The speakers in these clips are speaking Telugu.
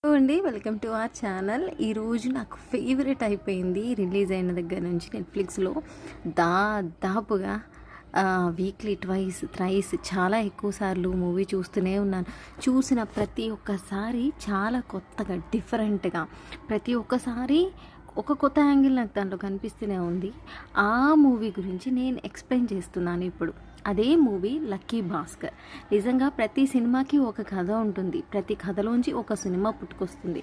హలో అండి, వెల్కమ్ టు అవర్ ఛానల్. ఈరోజు నాకు ఫేవరెట్ అయిపోయింది రిలీజ్ అయిన దగ్గర నుంచి నెట్ఫ్లిక్స్లో దాదాపుగా వీక్లీ థ్రైస్ చాలా ఎక్కువ సార్లు మూవీ చూస్తూనే ఉన్నాను. చూసిన ప్రతి ఒక్కసారి చాలా కొత్తగా డిఫరెంట్గా ప్రతి ఒక్కసారి ఒక కొత్త యాంగిల్ నాకు దాంట్లో కనిపిస్తూనే ఉంది. ఆ మూవీ గురించి నేను ఎక్స్ప్లెయిన్ చేస్తున్నాను ఇప్పుడు. అదే మూవీ లక్కీ భాస్కర్. నిజంగా ప్రతి సినిమాకి ఒక కథ ఉంటుంది, ప్రతి కథలోంచి ఒక సినిమా పుట్టుకొస్తుంది.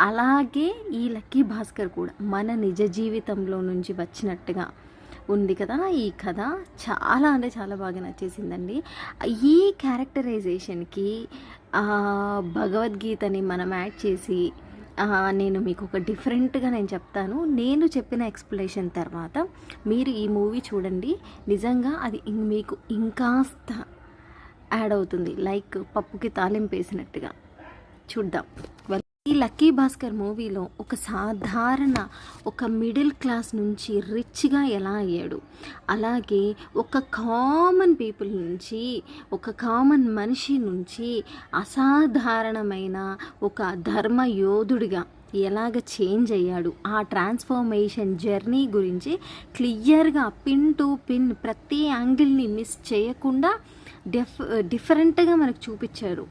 అలాగే ఈ లక్కీ భాస్కర్ కూడా మన నిజ జీవితంలో నుంచి వచ్చినట్టుగా ఉంది కదా. ఈ కథ చాలా అంటే చాలా బాగా నచ్చేసిందండి. ఈ క్యారెక్టరైజేషన్కి భగవద్గీతని మనం యాడ్ చేసి నేను మీకు ఒక డిఫరెంట్గా నేను చెప్తాను. నేను చెప్పిన ఎక్స్ప్లెనేషన్ తర్వాత మీరు ఈ మూవీ చూడండి. నిజంగా అది మీకు ఇంకాస్త యాడ్ అవుతుంది, లైక్ పప్పుకి తాలింపు వేసినట్టుగా. చూద్దాం. ఈ లక్కీ భాస్కర్ మూవీలో ఒక మిడిల్ క్లాస్ నుంచి రిచ్గా ఎలా అయ్యాడు, అలాగే ఒక కామన్ పీపుల్ నుంచి, ఒక కామన్ మనిషి నుంచి అసాధారణమైన ఒక ధర్మ యోధుడిగా ఎలాగ చేంజ్ అయ్యాడు, ఆ ట్రాన్స్ఫర్మేషన్ జర్నీ గురించి క్లియర్గా పిన్ టు పిన్ ప్రతి యాంగిల్ని మిస్ చేయకుండా డిఫరెంట్గా మనకు చూపించారు.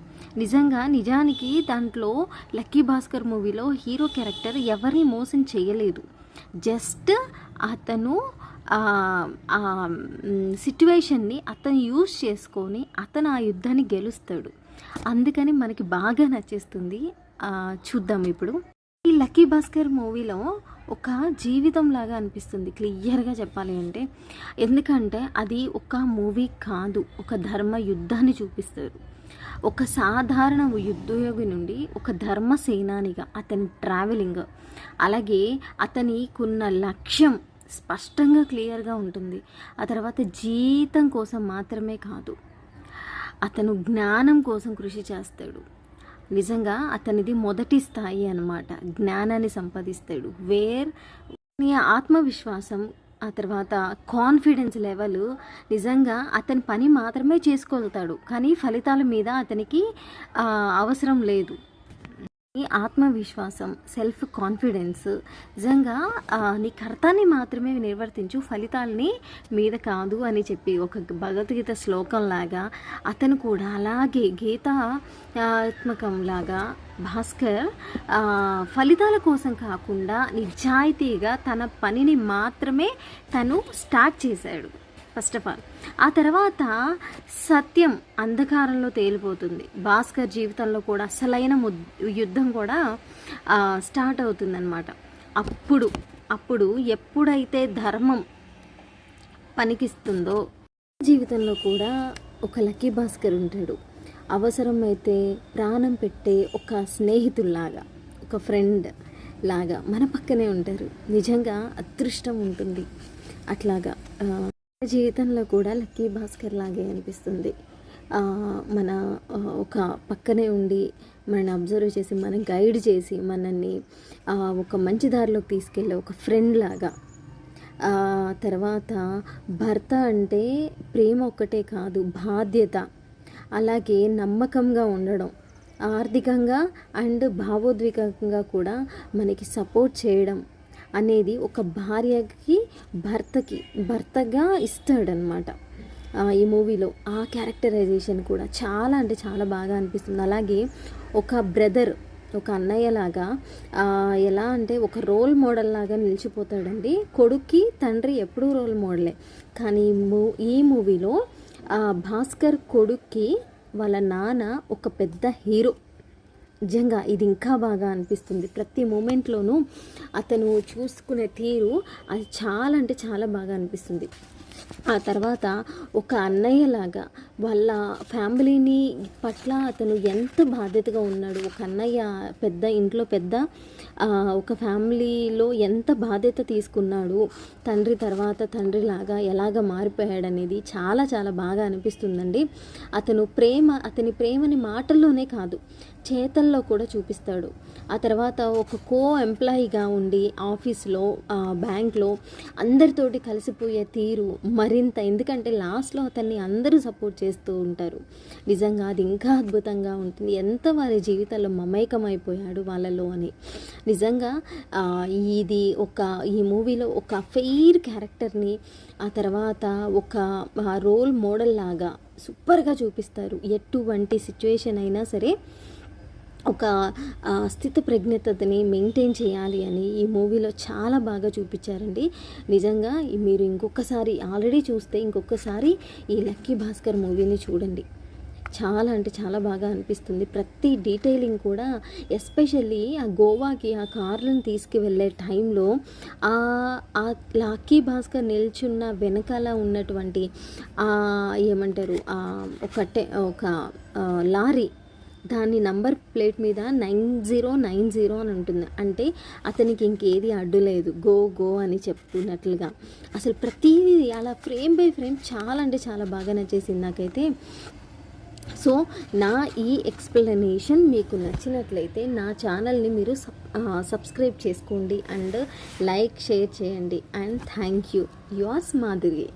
నిజానికి దాంట్లో లక్కీ భాస్కర్ మూవీలో హీరో క్యారెక్టర్ ఎవరిని మోసం చేయలేదు. జస్ట్ అతను సిట్యువేషన్ని అతను యూజ్ చేసుకొని అతను ఆ యుద్ధాన్ని గెలుస్తాడు. అందుకని మనకి బాగా నచ్చేస్తుంది. చూద్దాం ఇప్పుడు. ఈ లక్కీ భాస్కర్ మూవీలో ఒక జీవితం లాగా అనిపిస్తుంది క్లియర్గా చెప్పాలి అంటే. ఎందుకంటే అది ఒక మూవీ కాదు, ఒక ధర్మ యుద్ధాన్ని చూపిస్తారు. ఒక సాధారణ యుద్ధయోగి నుండి ఒక ధర్మ సేనానిగా అతని ట్రావెలింగ్, అలాగే అతనికున్న లక్ష్యం స్పష్టంగా క్లియర్గా ఉంటుంది. ఆ తర్వాత జీతం కోసం మాత్రమే కాదు, అతను జ్ఞానం కోసం కృషి చేస్తాడు. నిజంగా అతనిది మొదటి స్థాయి అన్నమాట. జ్ఞానాన్ని సంపాదిస్తాడు. ఆత్మవిశ్వాసం, ఆ తర్వాత కాన్ఫిడెన్స్ లెవెల్, నిజంగా అతని పని మాత్రమే చేసుకోగలుగుతాడు, కానీ ఫలితాల మీద అతనికి అవసరం లేదు. ఆత్మవిశ్వాసం, సెల్ఫ్ కాన్ఫిడెన్స్, నిజంగా నీ కర్తాన్ని మాత్రమే నిర్వర్తించు, ఫలితాలని మీద కాదు అని చెప్పి ఒక భగవద్గీత శ్లోకంలాగా అతను కూడా అలాగే గీతాత్మకంలాగా భాస్కర్ ఫలితాల కోసం కాకుండా నిజాయితీగా తన పనిని మాత్రమే తను స్టార్ట్ చేశాడు ఫస్ట్ ఆఫ్ ఆల్. ఆ తర్వాత సత్యం అంధకారంలో తేలిపోతుంది. భాస్కర్ జీవితంలో కూడా అసలైన యుద్ధం కూడా స్టార్ట్ అవుతుందన్నమాట. అప్పుడు ఎప్పుడైతే ధర్మం పనికిస్తుందో జీవితంలో కూడా ఒక లక్కీ భాస్కర్ ఉంటాడు. అవసరమైతే ప్రాణం పెట్టే ఒక స్నేహితుల్లాగా, ఒక ఫ్రెండ్ లాగా మన పక్కనే ఉంటారు. నిజంగా అదృష్టం ఉంటుంది. అట్లాగా జీవితంలో కూడా లక్కీ భాస్కర్ లాగే అనిపిస్తుంది. మన ఒక పక్కనే ఉండి మనని అబ్జర్వ్ చేసి, మనం గైడ్ చేసి, మనల్ని ఒక మంచి దారిలోకి తీసుకెళ్ళే ఒక ఫ్రెండ్ లాగా. తర్వాత భర్త అంటే ప్రేమ ఒక్కటే కాదు, బాధ్యత, అలాగే నమ్మకంగా ఉండడం, ఆర్థికంగా అండ్ భావోద్వేగంగా కూడా మనకి సపోర్ట్ చేయడం అనేది ఒక భార్యకి భర్తగా ఇస్తాడనమాట. ఈ మూవీలో ఆ క్యారెక్టరైజేషన్ కూడా చాలా అంటే చాలా బాగా అనిపిస్తుంది. అలాగే ఒక బ్రదర్, ఒక అన్నయ్యలాగా ఎలా అంటే ఒక రోల్ మోడల్ లాగా నిలిచిపోతాడండి. కొడుక్కి తండ్రి ఎప్పుడూ రోల్ మోడలే, కానీ ఈ మూవీలో భాస్కర్ కొడుక్కి వాళ్ళ నాన్న ఒక పెద్ద హీరో. నిజంగా ఇది ఇంకా బాగా అనిపిస్తుంది. ప్రతి మూమెంట్లోనూ అతను చూసుకునే తీరు అది చాలా అంటే చాలా బాగా అనిపిస్తుంది. ఆ తర్వాత ఒక అన్నయ్యలాగా వాళ్ళ ఫ్యామిలీని పట్ల అతను ఎంత బాధ్యతగా ఉన్నాడు. ఒక అన్నయ్య ఇంట్లో పెద్ద ఒక ఫ్యామిలీలో ఎంత బాధ్యత తీసుకున్నాడు, తండ్రి తర్వాత తండ్రిలాగా ఎలాగ మారిపోయాడు అనేది చాలా చాలా బాగా అనిపిస్తుందండి. అతని ప్రేమని మాటల్లోనే కాదు, చేతల్లో కూడా చూపిస్తాడు. ఆ తర్వాత ఒక ఎంప్లాయీగా ఉండి ఆఫీస్లో, బ్యాంక్లో అందరితోటి కలిసిపోయే తీరు, మరింత, ఎందుకంటే లాస్ట్లో అతన్ని అందరూ సపోర్ట్ చేస్తూ ఉంటారు. నిజంగా అది ఇంకా అద్భుతంగా ఉంటుంది. ఎంత వారి జీవితాల్లో మమైకమైపోయాడు వాళ్ళలో అని. నిజంగా ఇది ఈ మూవీలో ఒక ఫెయిర్ క్యారెక్టర్ని, ఆ తర్వాత ఒక రోల్ మోడల్ లాగా సూపర్గా చూపిస్తారు. ఎటువంటి సిచ్యువేషన్ అయినా సరే ఒక స్థితప్రజ్ఞతని మెయింటైన్ చేయాలి అని ఈ మూవీలో చాలా బాగా చూపించారండి. నిజంగా మీరు ఇంకొకసారి ఆల్రెడీ చూస్తే ఇంకొకసారి ఈ లక్కీ భాస్కర్ మూవీని చూడండి. చాలా అంటే చాలా బాగా అనిపిస్తుంది. ప్రతి డీటెయిలింగ్ కూడా, ఎస్పెషల్లీ ఆ గోవాకి ఆ కార్లను తీసుకువెళ్ళే టైంలో ఆ లక్కీ భాస్కర్ నిల్చున్న వెనకాల ఉన్నటువంటి ఏమంటారు ఒక లారీ, దాని నంబర్ ప్లేట్ మీద 9090 అని ఉంటుంది. అంటే అతనికి ఇంకేది అడ్డు లేదు, గో అని చెప్తున్నట్లుగా. అసలు ప్రతిదీ అలా ఫ్రేమ్ బై ఫ్రేమ్ చాలా అంటే చాలా బాగా నచ్చేసింది నాకైతే. సో నా ఈ ఎక్స్ప్లెనేషన్ మీకు నచ్చినట్లయితే నా ఛానల్ని మీరు సబ్స్క్రైబ్ చేసుకోండి అండ్ లైక్, షేర్ చేయండి. And thank you. Yours Madhuri.